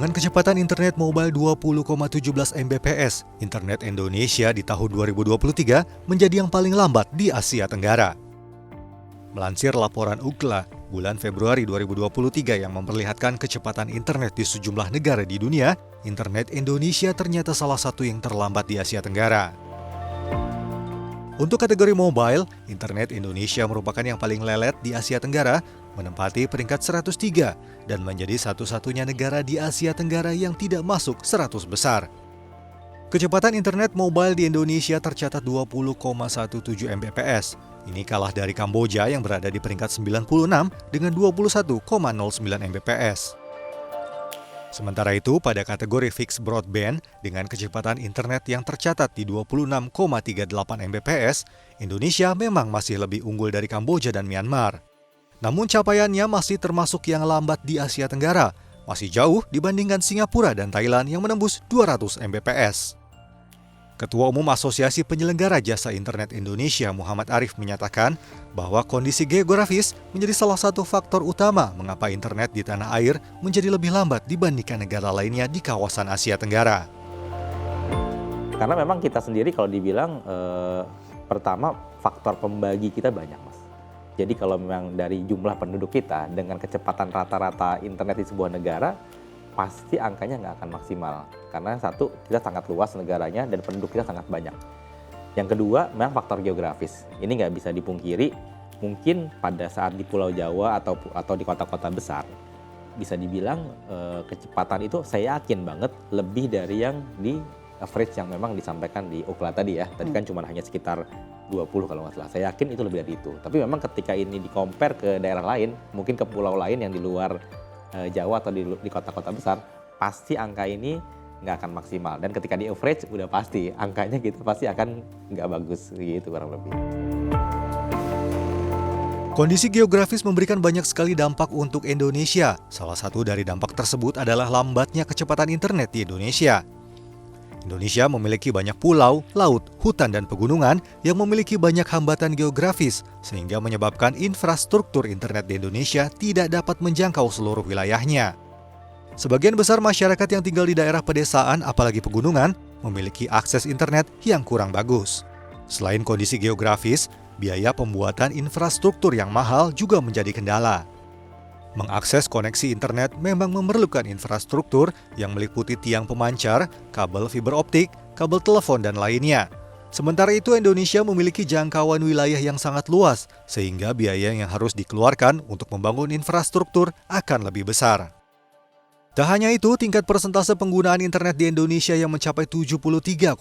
Dengan kecepatan internet mobile 20,17 Mbps, internet Indonesia di tahun 2023 menjadi yang paling lambat di Asia Tenggara. Melansir laporan Ookla, bulan Februari 2023 yang memperlihatkan kecepatan internet di sejumlah negara di dunia, internet Indonesia ternyata salah satu yang terlambat di Asia Tenggara. Untuk kategori mobile, internet Indonesia merupakan yang paling lelet di Asia Tenggara, menempati peringkat 103 dan menjadi satu-satunya negara di Asia Tenggara yang tidak masuk 100 besar. Kecepatan internet mobile di Indonesia tercatat 20,17 Mbps. Ini kalah dari Kamboja yang berada di peringkat 96 dengan 21,09 Mbps. Sementara itu, pada kategori fixed broadband dengan kecepatan internet yang tercatat di 26,38 Mbps, Indonesia memang masih lebih unggul dari Kamboja dan Myanmar. Namun capaiannya masih termasuk yang lambat di Asia Tenggara, masih jauh dibandingkan Singapura dan Thailand yang menembus 200 Mbps. Ketua Umum Asosiasi Penyelenggara Jasa Internet Indonesia Muhammad Arif menyatakan bahwa kondisi geografis menjadi salah satu faktor utama mengapa internet di tanah air menjadi lebih lambat dibandingkan negara lainnya di kawasan Asia Tenggara. Karena memang kita sendiri kalau dibilang pertama faktor pembagi kita banyak, Mas. Jadi kalau memang dari jumlah penduduk kita dengan kecepatan rata-rata internet di sebuah negara, pasti angkanya nggak akan maksimal. Karena satu, kita sangat luas negaranya dan penduduk kita sangat banyak. Yang kedua, memang faktor geografis. Ini nggak bisa dipungkiri, mungkin pada saat di Pulau Jawa atau di kota-kota besar, bisa dibilang kecepatan itu saya yakin banget lebih dari yang di average yang memang disampaikan di Ookla tadi ya. Tadi kan cuma hanya sekitar 20 kalau nggak salah. Saya yakin itu lebih dari itu. Tapi memang ketika ini di-compare ke daerah lain, mungkin ke pulau lain yang di luar Jawa atau di kota-kota besar, pasti angka ini nggak akan maksimal. Dan ketika di average, udah pasti angkanya gitu pasti akan nggak bagus gitu kurang lebih. Kondisi geografis memberikan banyak sekali dampak untuk Indonesia. Salah satu dari dampak tersebut adalah lambatnya kecepatan internet di Indonesia. Indonesia memiliki banyak pulau, laut, hutan, dan pegunungan yang memiliki banyak hambatan geografis, sehingga menyebabkan infrastruktur internet di Indonesia tidak dapat menjangkau seluruh wilayahnya. Sebagian besar masyarakat yang tinggal di daerah pedesaan, apalagi pegunungan, memiliki akses internet yang kurang bagus. Selain kondisi geografis, biaya pembuatan infrastruktur yang mahal juga menjadi kendala. Mengakses koneksi internet memang memerlukan infrastruktur yang meliputi tiang pemancar, kabel fiber optik, kabel telepon, dan lainnya. Sementara itu, Indonesia memiliki jangkauan wilayah yang sangat luas, sehingga biaya yang harus dikeluarkan untuk membangun infrastruktur akan lebih besar. Tak hanya itu, tingkat persentase penggunaan internet di Indonesia yang mencapai 73,7%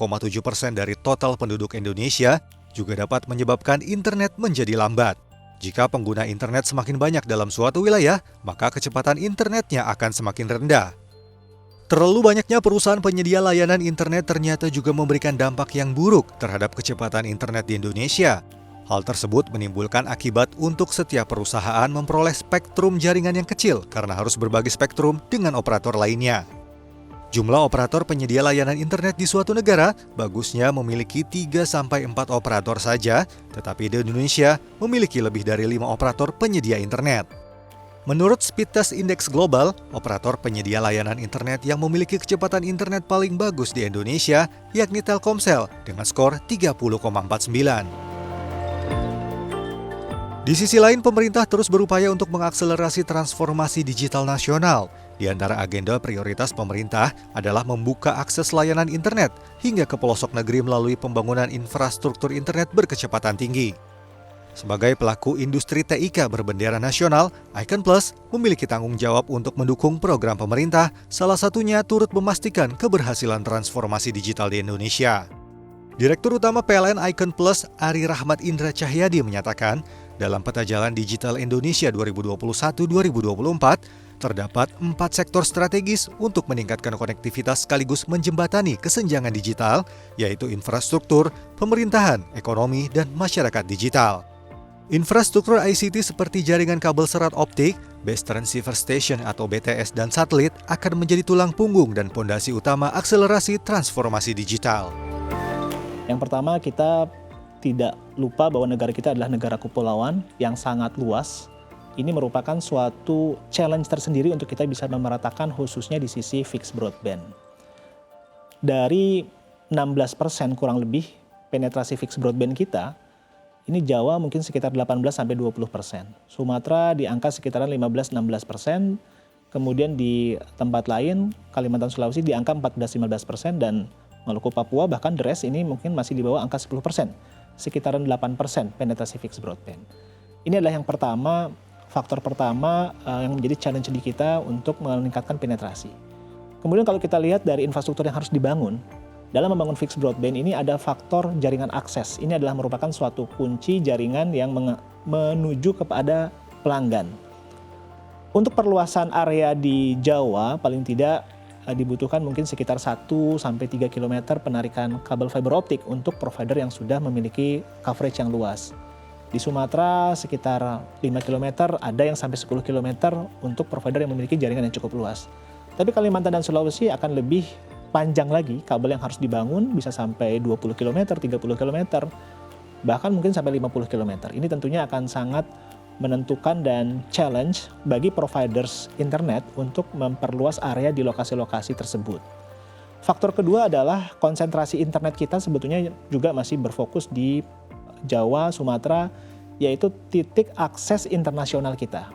dari total penduduk Indonesia juga dapat menyebabkan internet menjadi lambat. Jika pengguna internet semakin banyak dalam suatu wilayah, maka kecepatan internetnya akan semakin rendah. Terlalu banyaknya perusahaan penyedia layanan internet ternyata juga memberikan dampak yang buruk terhadap kecepatan internet di Indonesia. Hal tersebut menimbulkan akibat untuk setiap perusahaan memperoleh spektrum jaringan yang kecil karena harus berbagi spektrum dengan operator lainnya. Jumlah operator penyedia layanan internet di suatu negara bagusnya memiliki 3-4 operator saja, tetapi di Indonesia memiliki lebih dari 5 operator penyedia internet. Menurut Speedtest Index Global, operator penyedia layanan internet yang memiliki kecepatan internet paling bagus di Indonesia yakni Telkomsel dengan skor 30,49. Di sisi lain, pemerintah terus berupaya untuk mengakselerasi transformasi digital nasional. Di antara agenda prioritas pemerintah adalah membuka akses layanan internet hingga ke pelosok negeri melalui pembangunan infrastruktur internet berkecepatan tinggi. Sebagai pelaku industri TIK berbendera nasional, Icon Plus memiliki tanggung jawab untuk mendukung program pemerintah, salah satunya turut memastikan keberhasilan transformasi digital di Indonesia. Direktur Utama PLN Icon Plus, Ari Rahmat Indra Cahyadi menyatakan, dalam Peta Jalan Digital Indonesia 2021-2024, terdapat 4 sektor strategis untuk meningkatkan konektivitas sekaligus menjembatani kesenjangan digital, yaitu infrastruktur, pemerintahan, ekonomi, dan masyarakat digital. Infrastruktur ICT seperti jaringan kabel serat optik, Base Transceiver Station atau BTS, dan satelit akan menjadi tulang punggung dan pondasi utama akselerasi transformasi digital. Yang pertama, kita tidak lupa bahwa negara kita adalah negara kepulauan yang sangat luas ini merupakan suatu challenge tersendiri untuk kita bisa memeratakan khususnya di sisi fixed broadband. Dari 16% kurang lebih penetrasi fixed broadband kita, ini Jawa mungkin sekitar 18-20%. Sumatera di angka sekitaran 15-16%, kemudian di tempat lain Kalimantan Sulawesi di angka 14-15%, dan Maluku Papua bahkan the rest ini mungkin masih di bawah angka 10%, sekitaran 8% penetrasi fixed broadband. Ini adalah yang pertama, faktor pertama yang menjadi challenge di kita untuk meningkatkan penetrasi. Kemudian kalau kita lihat dari infrastruktur yang harus dibangun, dalam membangun fixed broadband ini ada faktor jaringan akses. Ini adalah merupakan suatu kunci jaringan yang menuju kepada pelanggan. Untuk perluasan area di Jawa, paling tidak dibutuhkan mungkin sekitar 1-3 km penarikan kabel fiber optik untuk provider yang sudah memiliki coverage yang luas. Di Sumatera sekitar 5 km, ada yang sampai 10 km untuk provider yang memiliki jaringan yang cukup luas. Tapi Kalimantan dan Sulawesi akan lebih panjang lagi kabel yang harus dibangun, bisa sampai 20 km, 30 km, bahkan mungkin sampai 50 km. Ini tentunya akan sangat menentukan dan challenge bagi providers internet untuk memperluas area di lokasi-lokasi tersebut. Faktor kedua adalah konsentrasi internet kita sebetulnya juga masih berfokus di Jawa, Sumatera, yaitu titik akses internasional kita.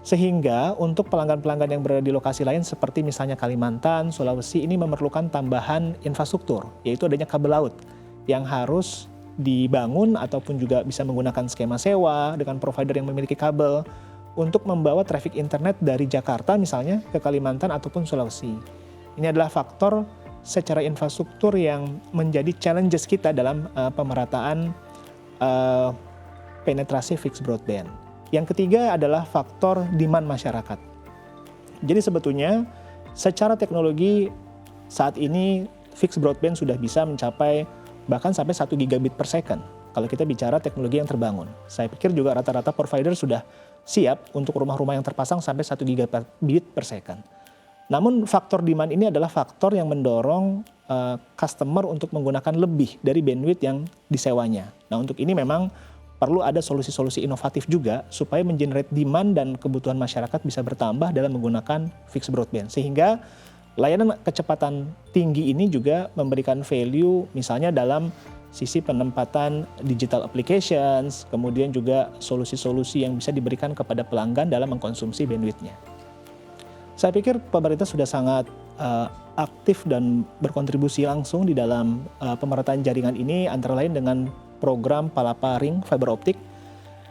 Sehingga untuk pelanggan-pelanggan yang berada di lokasi lain seperti misalnya Kalimantan, Sulawesi ini memerlukan tambahan infrastruktur, yaitu adanya kabel laut yang harus dibangun ataupun juga bisa menggunakan skema sewa dengan provider yang memiliki kabel untuk membawa traffic internet dari Jakarta misalnya ke Kalimantan ataupun Sulawesi. Ini adalah faktor secara infrastruktur yang menjadi challenges kita dalam pemerataan penetrasi fixed broadband. Yang ketiga adalah faktor demand masyarakat. Jadi sebetulnya secara teknologi saat ini fixed broadband sudah bisa mencapai bahkan sampai 1 gigabit per second. Kalau kita bicara teknologi yang terbangun. Saya pikir juga rata-rata provider sudah siap untuk rumah-rumah yang terpasang sampai 1 gigabit per second. Namun faktor demand ini adalah faktor yang mendorong customer untuk menggunakan lebih dari bandwidth yang disewanya. Nah untuk ini memang perlu ada solusi-solusi inovatif juga supaya mengenerate demand dan kebutuhan masyarakat bisa bertambah dalam menggunakan fixed broadband. Sehingga layanan kecepatan tinggi ini juga memberikan value misalnya dalam sisi penempatan digital applications, kemudian juga solusi-solusi yang bisa diberikan kepada pelanggan dalam mengkonsumsi bandwidth-nya. Saya pikir pemerintah sudah sangat aktif dan berkontribusi langsung di dalam pemerataan jaringan ini, antara lain dengan program Palapa Ring fiber optik,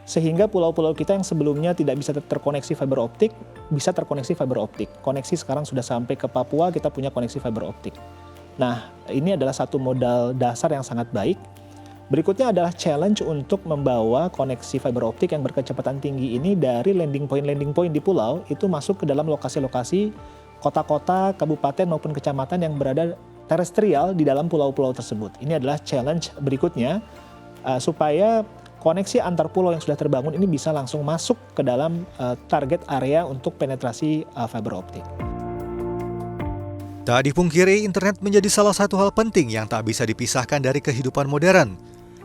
sehingga pulau-pulau kita yang sebelumnya tidak bisa terkoneksi fiber optik, bisa terkoneksi fiber optik. Koneksi sekarang sudah sampai ke Papua, kita punya koneksi fiber optik. Nah, ini adalah satu modal dasar yang sangat baik. Berikutnya adalah challenge untuk membawa koneksi fiber optik yang berkecepatan tinggi ini dari landing point di pulau, itu masuk ke dalam lokasi-lokasi kota-kota, kabupaten maupun kecamatan yang berada terestrial di dalam pulau-pulau tersebut. Ini adalah challenge berikutnya, supaya koneksi antar pulau yang sudah terbangun ini bisa langsung masuk ke dalam target area untuk penetrasi fiber optik. Tak dipungkiri, internet menjadi salah satu hal penting yang tak bisa dipisahkan dari kehidupan modern.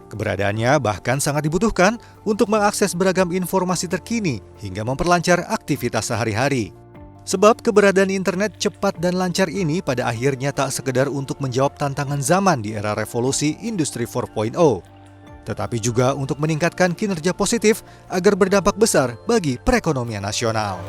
Keberadaannya bahkan sangat dibutuhkan untuk mengakses beragam informasi terkini hingga memperlancar aktivitas sehari-hari. Sebab keberadaan internet cepat dan lancar ini pada akhirnya tak sekedar untuk menjawab tantangan zaman di era revolusi industri 4.0, tetapi juga untuk meningkatkan kinerja positif agar berdampak besar bagi perekonomian nasional.